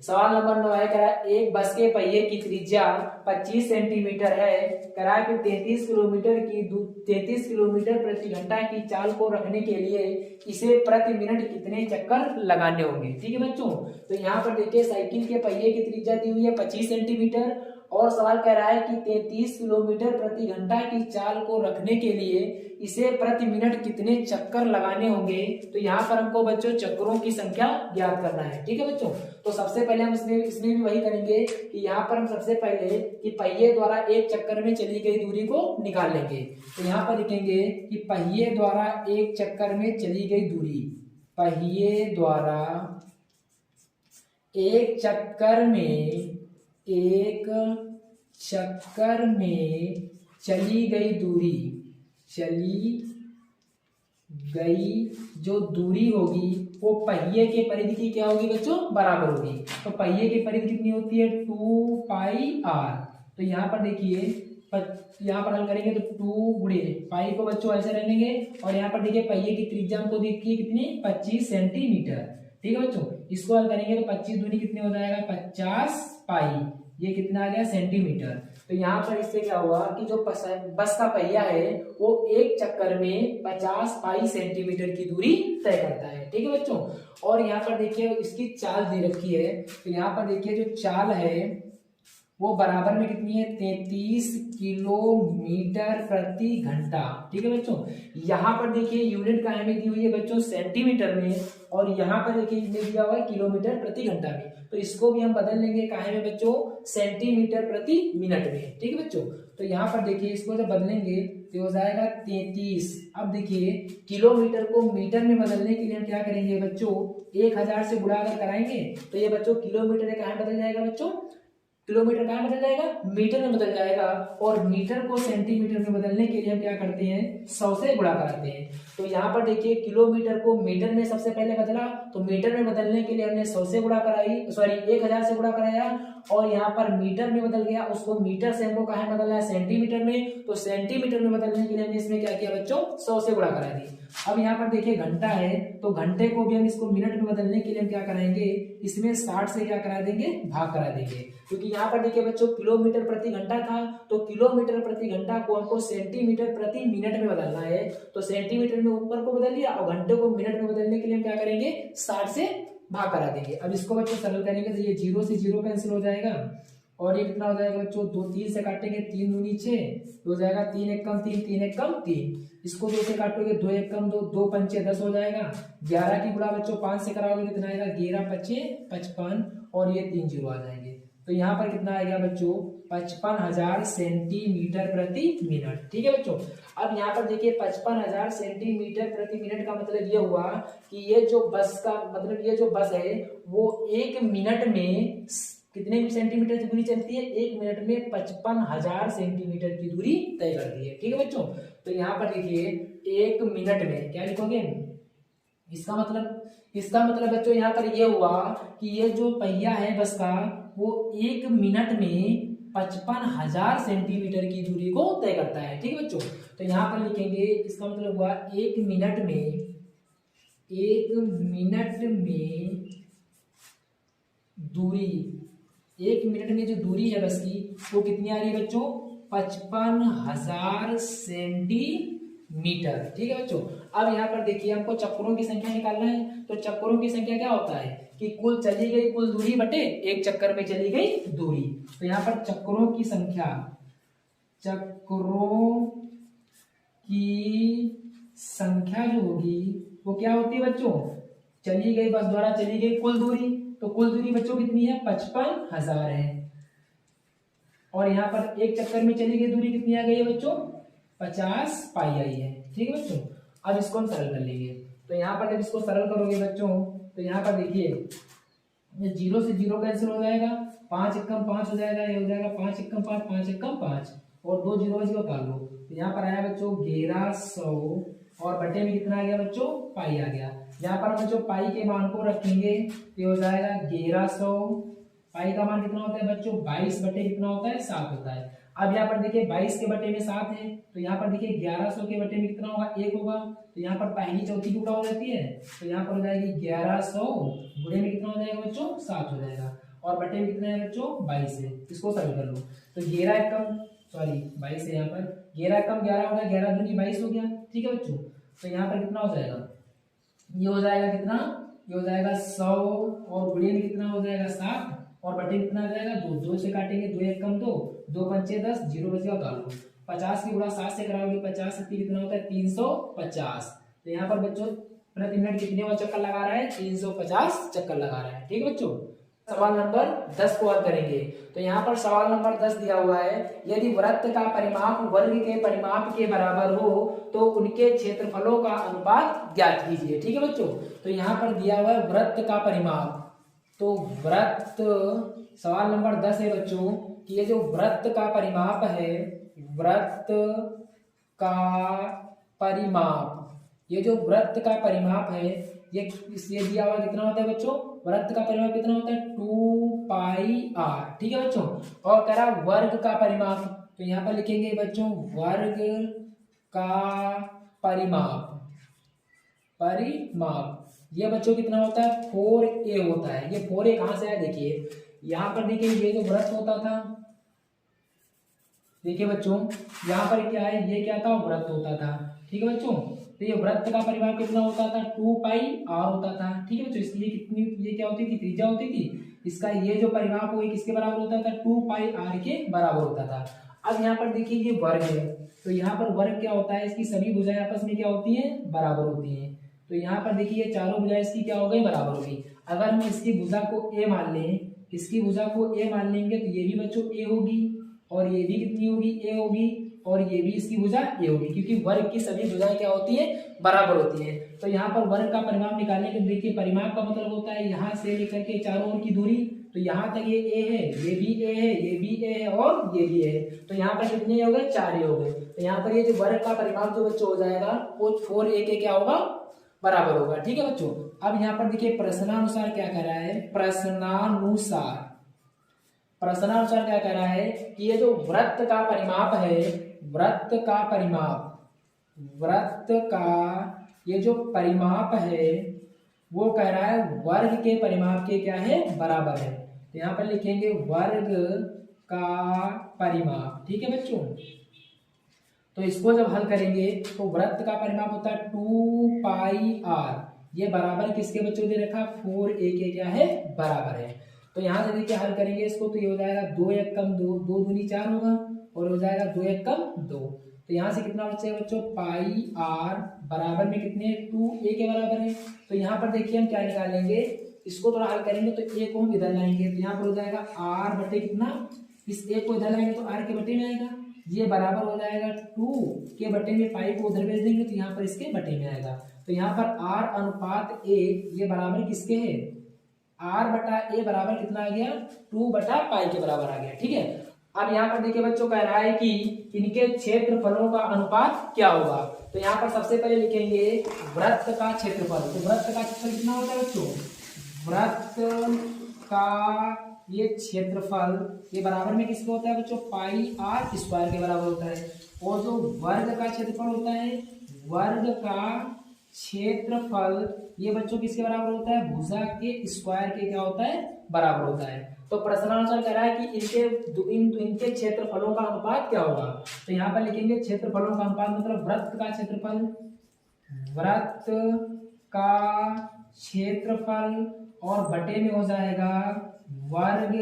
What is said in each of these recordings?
सवाल नंबर 9 है, कह रहा है एक बस के पहिए की त्रिज्या 25 सेंटीमीटर है, कह रहा है कि 33 किलोमीटर प्रति घंटा की चाल को रखने के लिए इसे प्रति मिनट कितने चक्कर लगाने होंगे। ठीक है बच्चों, तो यहाँ पर देखिए साइकिल के पहिए की त्रिज्या दी हुई है 25 सेंटीमीटर और सवाल कह रहा है कि 33 किलोमीटर प्रति घंटा की चाल को रखने के लिए इसे प्रति मिनट कितने चक्कर लगाने होंगे। तो यहाँ पर हमको बच्चों चक्करों की संख्या ज्ञात करना है। ठीक है बच्चों, तो सबसे पहले हम इसमें भी वही करेंगे कि यहाँ पर हम सबसे पहले कि पहिए द्वारा एक चक्कर में चली गई दूरी को निकाल लेंगे। तो यहाँ पर लिखेंगे कि पहिए द्वारा एक चक्कर में चली गई दूरी, पहिए द्वारा एक चक्कर में चली गई जो दूरी होगी वो पहिए के परिधि की क्या होगी बच्चों, बराबर होगी। तो पहिए की परिधि कितनी होती है 2 पाई r। तो यहाँ पर देखिए यहाँ पर हल करेंगे तो 2 गुणे पाई को बच्चों ऐसे रह लेंगे और यहाँ पर देखिए पहिए की त्रिज्या हमको देखिए कितनी 25 सेंटीमीटर। ठीक है बच्चों, इसको हल करेंगे तो 25 दूनी कितने हो जाएगा 50 पाई, ये कितना आ गया सेंटीमीटर। तो यहाँ पर इससे क्या हुआ कि जो बस का पहिया है वो एक चक्कर में 50 पाई सेंटीमीटर की दूरी तय करता है। ठीक है बच्चों, और यहाँ पर देखिए इसकी चाल दे रखी है। तो यहाँ पर देखिए जो चाल है वो बराबर में कितनी है 33 किलोमीटर प्रति घंटा। ठीक है बच्चों, यहाँ पर देखिए यूनिट का हमें दी हुई है बच्चों सेंटीमीटर में और यहाँ पर देखिए इसमें दिया हुआ है किलोमीटर प्रति घंटा में। तो इसको भी हम बदल लेंगे काहे में बच्चों सेंटीमीटर प्रति मिनट में। ठीक है बच्चों, तो यहाँ पर देखिए इसको जब बदलेंगे तो हो जाएगा 33। अब देखिए किलोमीटर को मीटर में बदलने के लिए हम क्या करेंगे बच्चों 1000 से गुणा अगर कराएंगे तो ये बच्चों किलोमीटर कहाँ बदल जाएगा बच्चों, किलोमीटर कहाँ बदल जाएगा मीटर में बदल जाएगा और मीटर को सेंटीमीटर में बदलने के लिए हम क्या करते हैं 100 से गुणा कराते हैं। तो यहाँ पर देखिए किलोमीटर को मीटर में सबसे पहले बदला तो मीटर में बदलने के लिए हमने 100 से गुणा कराई, सॉरी 1000 से गुणा कराया और यहाँ पर मीटर में बदल गया, उसको मीटर से हमको कहाँ बदलना है सेंटीमीटर में। तो सेंटीमीटर में बदलने के लिए हमने इसमें क्या किया बच्चों 100 से गुणा करा दी। अब यहाँ पर देखिए घंटा है तो घंटे को भी हम इसको मिनट में बदलने के लिए हम क्या कराएंगे इसमें 60 से क्या करा देंगे भाग करा देंगे, क्योंकि यहाँ पर देखिए बच्चों किलोमीटर प्रति घंटा था तो किलोमीटर प्रति घंटा को हमको सेंटीमीटर प्रति मिनट में बदलना है। तो सेंटीमीटर में ऊपर को बदल दिया और घंटे को मिनट में बदलने के लिए हम क्या करेंगे 60 से भाग करा देंगे। अब इसको बच्चों सरल करेंगे तो ये 0 से 0 कैंसिल हो जाएगा और ये कितना हो जाएगा बच्चों 2 3 से काटेंगे 3 दूनी 6 हो जाएगा 3 1 कम 3 3 1 कम 3। इसको 2 से काटोगे 2 1 कम 2 2 5 10 हो जाएगा। 11 की गुणा बच्चों 5 से कराओगे कितना आएगा 11 5 55 और ये 3 0 आ जाएंगे। तो यहाँ पर कितना आएगा बच्चों 55,000 सेंटीमीटर प्रति मिनट। ठीक है बच्चों, अब यहाँ पर देखिए 55,000 सेंटीमीटर प्रति मिनट का मतलब ये हुआ कि ये जो बस का मतलब ये जो बस है वो 1 मिनट में कितने सेंटीमीटर की दूरी चलती है 1 मिनट में 55,000 सेंटीमीटर की दूरी तय करती है। ठीक है बच्चों, तो यहाँ पर देखिए 1 मिनट में क्या लिखोगे इसका मतलब बच्चों यहाँ पर ये हुआ कि ये जो पहिया है बस का वो 1 मिनट में 55,000 सेंटीमीटर की दूरी को तय करता है। ठीक है बच्चों, तो यहाँ पर लिखेंगे इसका मतलब हुआ 1 मिनट में दूरी 1 मिनट में जो दूरी है बस की वो कितनी आ रही है बच्चों 55,000 सेंटीमीटर। ठीक है बच्चों, अब यहाँ पर देखिए हमको चक्करों की संख्या निकालना है। तो चक्करों की संख्या क्या होता है कि कुल चली गई कुल दूरी बटे एक चक्कर में चली गई दूरी। तो यहाँ पर चक्करों की संख्या जो होगी वो क्या होती है बच्चों चली गई बस द्वारा चली गई कुल दूरी। तो कुल दूरी बच्चों कितनी है 55,000 है और यहाँ पर एक चक्कर में चली गई दूरी कितनी आ गई है बच्चों 50 पाई आई है। ठीक है बच्चों, अब इसको हम सरल कर लेंगे। तो यहाँ पर जब इसको सरल करोगे बच्चों तो यहाँ पर देखिए ये 0 से 0 कैंसिल हो जाएगा 5 1 5 हो जाएगा, ये हो जाएगा 5 1 5 5 1 5 और 2 0 0 कर लो। तो यहाँ पर आया बच्चों 1100 और बटे में कितना आ गया बच्चों पाई आ गया। यहाँ पर बच्चों पाई के मान को रखेंगे तो हो जाएगा 1100। पाई का मान कितना होता है बच्चों 22 बटे कितना होता है 7 होता है। अब यहाँ पर देखिए 22 के बटे में 7 है तो यहाँ पर देखिए 1100 के बटे में कितना होगा 1 होगा। तो यहाँ पर पहली चौथी की गुणा हो जाती है तो यहाँ पर हो जाएगी 1100 गुणे में कितना हो जाएगा बच्चों 7 हो जाएगा। और बटे में कितना है बच्चों 22 है। इसको सरल कर लो तो 11 एकम सॉरी 22 है यहाँ पर 11 एकम 11 हो गया 11 दूनी 22 हो गया। ठीक है बच्चों तो यहाँ पर कितना हो जाएगा ये हो जाएगा कितना ये हो जाएगा 100 और गुणे में कितना हो जाएगा 7 और बटे में कितना आ जाएगा 2 2 से काटेंगे 2 एकम 2 2 पंचे 10 0 बचेगा उतार लो 50 की गुणा 7 से कराओगे 50 से कितना होता है 350। तो यहाँ पर बच्चों प्रति मिनट कितने बार चक्कर लगा रहा है 350 चक्कर लगा रहा है। ठीक है बच्चों सवाल नंबर 10 को हल करेंगे। तो यहाँ पर सवाल नंबर 10 दिया हुआ है यदि वृत्त का परिमाप वर्ग के परिमाप के बराबर हो तो उनके क्षेत्रफलों का अनुपात ज्ञात कीजिए। ठीक है बच्चों तो यहाँ पर दिया हुआ है वृत्त का परिमाप। तो वृत्त सवाल नंबर 10 है बच्चों कि ये जो वृत्त का परिमाप है वृत्त का परिमाप ये जो वृत्त का परिमाप है ये दिया हुआ कितना होता है बच्चों वृत्त का परिमाप कितना होता है 2πr। ठीक है बच्चों और कह रहा वर्ग का परिमाप तो यहाँ पर लिखेंगे बच्चों वर्ग का परिमाप ये बच्चों कितना होता है 4a होता है। ये 4a कहां से आया देखिए यहाँ पर देखिए ये जो वृत्त होता था देखिए बच्चों यहाँ पर क्या है ये क्या था वृत्त होता था। ठीक है बच्चों तो ये वृत्त का परिमाप कितना होता था 2πr होता था। ठीक है बच्चों इसलिए कितनी ये क्या होती थी त्रिज्या होती थी इसका ये जो परिमाप वो किसके बराबर होता था 2πr के बराबर होता था। अब यहाँ पर देखिए ये वर्ग है तो यहाँ पर वर्ग क्या होता है इसकी सभी भुजाएं आपस में क्या होती हैं बराबर होती हैं। तो यहाँ पर देखिए ये चारों भुजाएं इसकी क्या हो गई बराबर हो गई। अगर हम इसकी भुजा को a मान लें इसकी भुजा को a मान लेंगे तो ये भी बच्चों a होगी और ये भी कितनी होगी a होगी और ये भी इसकी भुजा a होगी क्योंकि वर्ग की सभी भुजाएं क्या होती है बराबर होती है। तो यहाँ पर वर्ग का परिमाप निकालने के देखिए परिमाप का मतलब होता है यहाँ से लेकर के चारों ओर की दूरी। तो यहाँ तक ये a है ये भी a है ये भी a है और ये भी a है तो यहाँ पर कितने हो गए 4 हो गए। तो यहाँ पर ये जो वर्ग का परिमाप जो बच्चों हो जाएगा वो 4a के क्या होगा बराबर होगा। ठीक है बच्चों अब यहाँ पर देखिए प्रश्नानुसार क्या कह रहा है प्रश्नानुसार क्या कह रहा है कि ये जो वृत्त का परिमाप है वृत्त का ये जो परिमाप है वो कह रहा है वर्ग के परिमाप के क्या है बराबर है। तो यहाँ पर लिखेंगे वर्ग का परिमाप। ठीक है बच्चों तो इसको जब हल करेंगे तो वृत्त का परिमाप होता है 2πr ये बराबर किसके बच्चों दे रखा 4a के क्या है बराबर है। तो यहाँ से देखिए हल करेंगे इसको तो ये हो जाएगा 2 एकम 2 2 दूनी 4 होगा और हो जाएगा 2 एकम 2। तो यहाँ से कितना बचेगा बच्चों πr बराबर में कितने 2a के बराबर है। तो यहाँ पर देखिए हम क्या निकालेंगे इसको थोड़ा हल करेंगे तो a को हम इधर लाएंगे तो यहाँ पर हो जाएगा r बटे कितना इस a को इधर लाएंगे तो r के बटे में आएगा ये बराबर हो जाएगा 2 के बटे में पाई को उधर भेज देंगे तो यहाँ पर इसके बटे में आएगा। तो यहाँ पर r अनुपात a ये बराबर किसके है r बटा a बराबर कितना आ गया 2 बटा पाई के बराबर आ गया। ठीक है अब यहाँ पर देखिए बच्चों कह रहा है कि इनके क्षेत्रफलों का अनुपात क्या होगा। तो यहाँ पर सबसे पहले लिखेंगे वृत्त का क्षेत्रफल। तो वृत्त का क्षेत्रफल कितना होता है बच्चों वृत्त का ये क्षेत्रफल ये बराबर में किसके होता है बच्चों πr² के बराबर होता है। और जो वर्ग का क्षेत्रफल होता है वर्ग का क्षेत्रफल ये बच्चों किसके बराबर होता है भुजा के स्क्वायर के क्या होता है बराबर होता है। तो प्रश्नानुसार कह रहा है कि इनके क्षेत्रफलों का अनुपात क्या होगा। तो यहाँ पर लिखेंगे क्षेत्रफलों का अनुपात मतलब वृत्त का क्षेत्रफल और बटे में हो जाएगा वर्ग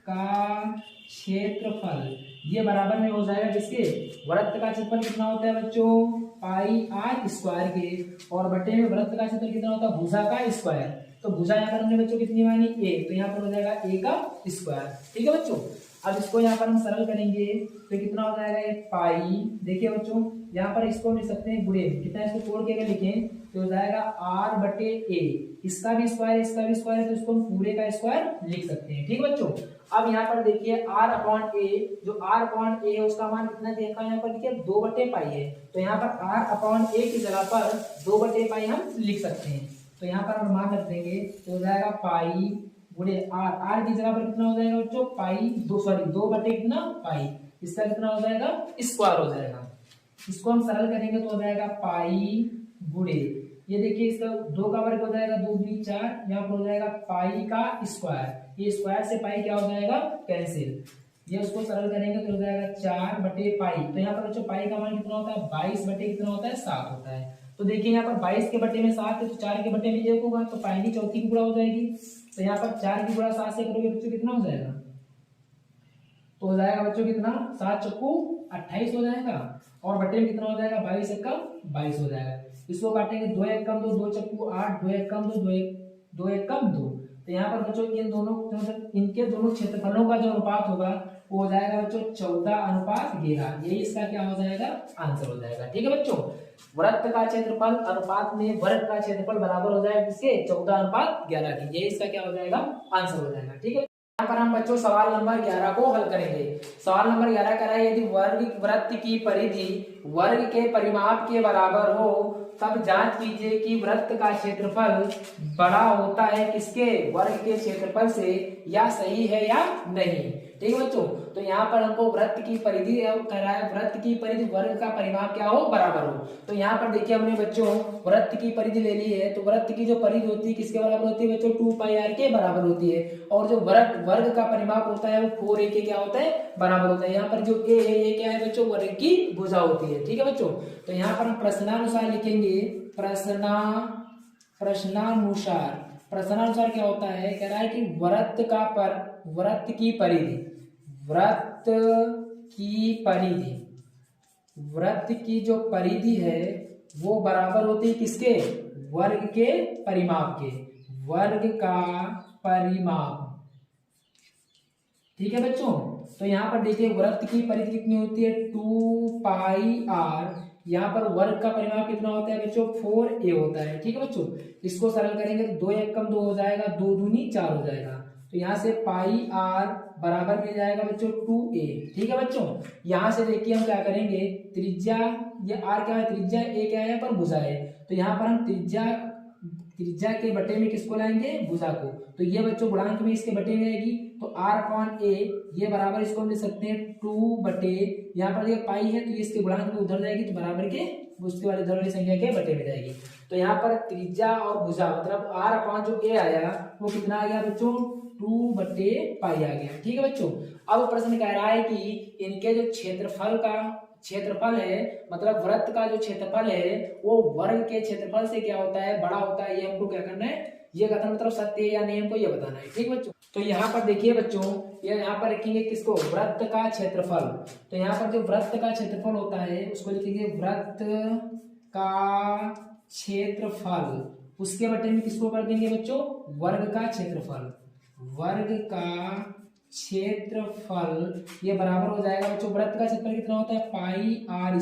का क्षेत्रफल ये बराबर में हो जाएगा किसके वृत्त का क्षेत्रफल कितना होता है बच्चों πr² के और बटे में वृत्त का क्षेत्रफल कितना होता है भुजा का स्क्वायर। तो भुजा यहाँ पर हमने बच्चों कितनी मानी a तो यहाँ पर हो जाएगा a का स्क्वायर। ठीक है बच्चों अब इसको यहाँ पर हम सरल करेंगे तो कितना हो जाएगा ये पाई। देखिए बच्चों यहाँ पर इसको लिख सकते हैं गुणे कितना इसको तोड़ के अगर लिखें तो हो जाएगा r बटे a इसका भी स्क्वायर है तो इसको हम पूरे का स्क्वायर लिख सकते हैं। ठीक बच्चों अब यहाँ पर देखिए r अपॉन a जो r अपॉन a है उसका मान कितना देखा यहाँ पर देखिए 2 बटे पाई है। तो यहाँ पर r अपॉन a की जगह पर 2 बटे पाई हम लिख सकते हैं। तो यहाँ पर हम मान रख देंगे तो हो जाएगा पाई गुणे r की जगह पर कितना हो जाएगा बच्चों पाई 2 बटे कितना पाई इसका कितना हो जाएगा स्क्वायर हो जाएगा। इसको हम सरल करेंगे तो हो जाएगा पाई गुणे ये देखिए इसका 2 का वर्ग हो जाएगा 2 दूनी 4, यहाँ पर हो जाएगा पाई का स्क्वायर, ये स्क्वायर से पाई क्या हो जाएगा कैंसिल, ये उसको सरल करेंगे तो हो जाएगा 4 बटे पाई। तो यहाँ पर बच्चों पाई का मान कितना होता है 22 बटे कितना होता है 7 होता है। तो देखिए यहाँ पर 22 के बटे में 7 है तो 4 के बटे में 1 होगा, तो पहली चौथी की गुणा हो जाएगी। तो यहाँ पर 4 की गुणा 7 से करोगे बच्चों कितना हो जाएगा, तो हो जाएगा बच्चों कितना 7 चक्कू 28 हो जाएगा, और बटे में कितना हो जाएगा 22 एकम 22 हो जाएगा। इसको काटेंगे 2 एकम 2, 2 चक्कू 8, 2 एकम 2, 2 एकम 2। तो यहाँ पर बच्चों इन दोनों इनके दोनों क्षेत्रफलों का जो अनुपात होगा वो हो जाएगा बच्चों 14:11, यही इसका क्या हो जाएगा आंसर हो जाएगा। ठीक है बच्चों, वृत्त का क्षेत्रफल अनुपात में वर्ग का क्षेत्रफल बराबर हो जाएगा किसके 14:11 की, यही इसका क्या हो जाएगा आंसर हो जाएगा। ठीक है, यहाँ पर हम बच्चों सवाल नंबर 11 को हल करेंगे। सवाल नंबर 11 कह रहा है यदि वृत्त की परिधि वर्ग के परिमाप के बराबर हो तब जांच कीजिए कि वृत्त का क्षेत्रफल बड़ा होता है किसके वर्ग के क्षेत्रफल से, या सही है या नहीं। ठीक है बच्चों, तो यहाँ पर हमको वृत्त की परिधि कह रहा है, वृत्त की परिधि वर्ग का परिमाप क्या हो बराबर हो। तो यहाँ पर देखिए हमने बच्चों वृत्त की परिधि ले ली है, तो वृत्त की जो परिधि होती है किसके बराबर होती है बच्चों 2πr के बराबर होती है, और जो वर्ग का परिमाप होता है वो 4a के क्या होता है बराबर होता है। यहाँ पर जो a है ये क्या है बच्चों वर्ग की भुजा होती है। ठीक है बच्चों, तो यहाँ पर हम प्रश्नानुसार लिखेंगे, प्रश्नानुसार क्या होता है, कह रहा है कि वृत्त की जो परिधि है वो बराबर होती है किसके वर्ग के परिमाप के, वर्ग का परिमाप। ठीक है बच्चों, तो यहाँ पर देखिए वृत्त की परिधि कितनी होती है 2πr, यहाँ पर वर्ग का परिमाप कितना होता है बच्चों 4a होता है। ठीक है बच्चों, इसको सरल करेंगे तो 2 एकम 2 हो जाएगा, 2 दूनी 4 हो जाएगा, तो यहाँ से πr बराबर मिल जाएगा बच्चों 2a। ठीक है बच्चों, यहाँ से देखिए हम क्या करेंगे, त्रिज्या ये r क्या है त्रिज्या, a क्या है पर भुजा है, तो यहाँ पर हम त्रिज्या के बटे में किसको लाएंगे भुजा को, तो ये बच्चों गुणांक में इसके बटे में आएगी, तो r/a ये बराबर इसको हम लिख सकते हैं 2 बटे, यहाँ पर ये पाई है तो ये इसके गुणांक में उधर जाएगी, तो बराबर के उसके वाले इधर वाली संख्या के बटे में जाएगी। तो यहाँ पर त्रिज्या और भुजा मतलब r/जो a आया वो कितना आ गया बच्चों 2 बटे पाई आ गया। ठीक है बच्चों, अब प्रश्न कह रहा है कि इनके जो क्षेत्रफल है मतलब वृत्त का जो क्षेत्रफल है वो वर्ग के क्षेत्रफल से क्या होता है बड़ा होता है, ये हमको क्या करना है, ये कहना मतलब सत्य है या नहीं हमको ये बताना है। ठीक बच्चों, तो यहाँ पर देखिए बच्चों ये यहाँ पर लिखेंगे किसको वृत्त का क्षेत्रफल, तो यहाँ पर जो वृत्त का क्षेत्रफल होता है उसको लिखेंगे वृत्त का क्षेत्रफल, उसके बटे में किसको कर देंगे बच्चों वर्ग का क्षेत्रफल, वर्ग का क्षेत्रफल ये बराबर हो जाएगा बच्चों वृत्त का क्षेत्रफल कितना होता है πr²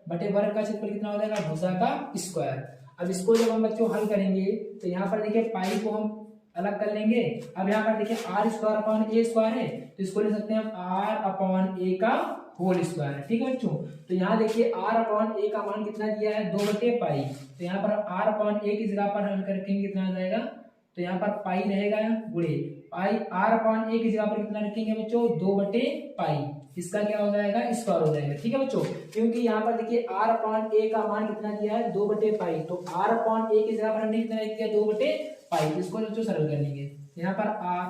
बटे वर्ग का क्षेत्रफल कितना हो जाएगा भुजा का स्क्वायर। अब इसको जब हम बच्चों हल करेंगे तो यहाँ पर देखिए पाई को हम अलग कर लेंगे, अब यहाँ पर देखिए r² है तो इसको ले सकते हैं हम r/a का होल स्क्वायर। ठीक है बच्चों, तो यहाँ देखिए r/a का मान कितना दिया है 2 बटे पाई, तो यहाँ पर r/a की जगह पर हल करके कितना आ जाएगा, तो यहाँ पर पाई रहेगा गुणे पाई, r/a की जगह पर कितना रखेंगे बच्चों 2 बटे पाई, इसका क्या हो जाएगा स्क्वायर हो जाएगा। ठीक है बच्चों, क्योंकि यहाँ पर देखिए r/a का मान कितना दिया है 2 बटे पाई, तो r/a की जगह पर हमने कितना लिख दिया 2 बटे पाई, इसको बच्चों सरल कर लेंगे, यहाँ पर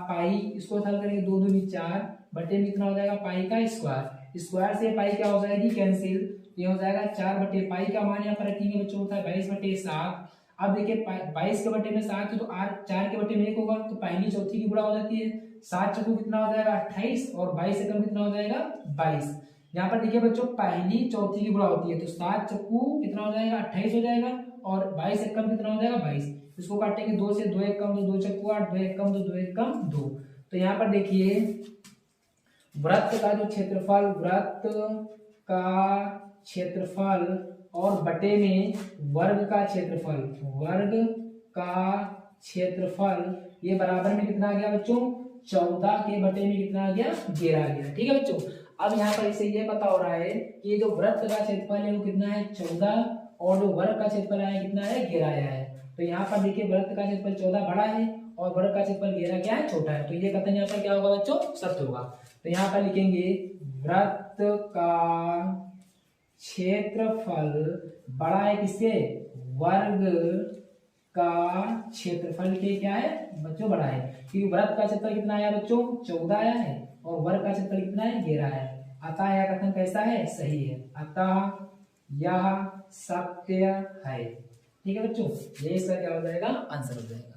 पाई इसको सरल करेंगे 2 दूनी 4 बटे में कितना हो जाएगा पाई का स्क्वायर, स्क्वायर से पाई क्या हो जाएगी कैंसिल, ये हो जाएगा 4 बटे पाई का मान यहाँ पर रखेंगे बच्चों होता है 22 बटे 7। अब देखिए 22 के बटे में 7 है तो 4 के बटे में 1 होगा, तो पहली चौथी की गुणा हो जाती है, 7 चौको कितना हो जाएगा 28 और 22 से कम कितना हो जाएगा 22। यहाँ पर देखिए बच्चों पहली चौथी की गुणा होती है तो 7 चक्कू कितना हो जाएगा 28 हो जाएगा और 22 से कम कितना हो जाएगा 22, इसको काटेंगे 2 से 2 एक कम 2 चक्कू 8 2 एक कम 2 2 एक कम 2। तो यहाँ पर देखिए वृत्त का जो क्षेत्रफल और बटे में वर्ग का क्षेत्रफल ये बराबर में कितना आ गया बच्चों 14 के बटे में कितना आ गया 11 आ गया। ठीक है बच्चों, अब यहाँ पर इसे ये पता हो रहा है कि ये जो वृत्त का क्षेत्रफल है वो कितना है 14 और जो वर्ग का क्षेत्रफल आया कितना है 11 आया है। तो यहाँ पर देखिए वृत्त का क्षेत्रफल 14 बड़ा है और वर्ग का क्षेत्रफल 11 क्या है छोटा है, तो ये कथन यहाँ पर क्या होगा बच्चों सत्य होगा। तो यहाँ पर लिखेंगे वृत्त का क्षेत्रफल बड़ा है किससे वर्ग का क्षेत्रफल के क्या है बच्चों बड़ा है, क्योंकि वृत्त का क्षेत्रफल कितना आया बच्चों 14 आया है और वर्ग का क्षेत्रफल कितना है 11 है। अतः यह कथन कैसा है सही है, अतः यह सत्य है। ठीक है बच्चों, ये इसका क्या हो जाएगा आंसर हो जाएगा।